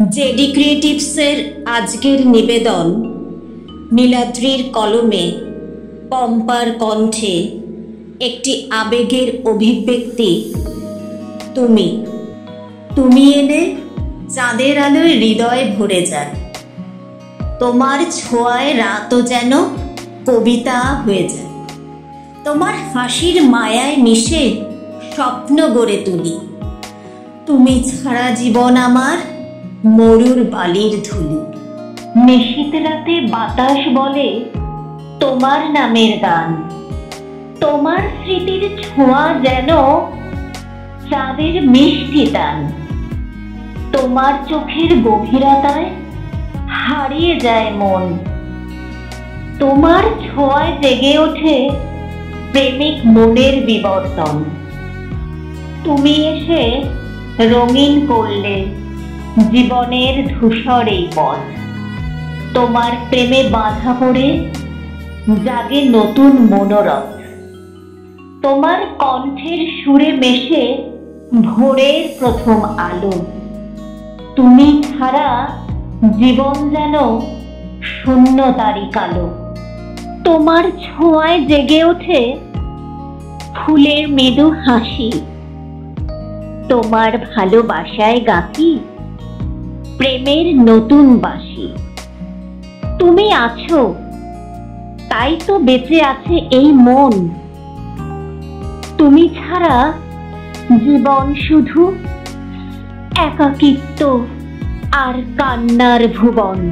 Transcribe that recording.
JD ক্রিয়েটিভসের আজকের নিবেদন নীলাদ্রির কলমে পম্পার কণ্ঠে একটি আবেগের অভিব্যক্তি। তুমি তুমি এলে চাঁদের আলোয় হৃদয় ভরে যায়। তোমার ছোঁয়ায় রাতও যেন কবিতা হয়ে যায়। তোমার হাসির মায়ায় মিশে স্বপ্ন গড়ে তুলি। তুমি ছাড়া জীবন আমার মরুর বালির ধুলি। নিশীত রাতে বাতাস বলে তোমার নামের গান। তোমার স্মৃতির ছোঁয়া যেন চাঁদের মিষ্টি টান। তোমার চোখের গভীরতায় হারিয়ে যায় মন। তোমার ছোঁয়ায় জেগে ওঠে প্রেমিক মনের বিবর্তন। তুমি এসে রঙিন করলে জীবনের ধূসর এই পথ। তোমার প্রেমে বাঁধা পড়ে জাগে নতুন মনোরথ। তোমার কণ্ঠের সুরে মেশে ভোরের প্রথম আলো। তুমি ছাড়া জীবন যেন শূন্যতারই কালো। তোমার ছোঁয়ায় জেগে ওঠে ফুলের মৃদু হাসি। তোমার ভালোবাসায় গাকি প্রেমের নতুন বাঁশি। তুমি আছো তাই তো বেঁচে আছে এই মন। তুমি ছাড়া জীবন শুধু একাকিত্ব আর কান্নার ভুবন।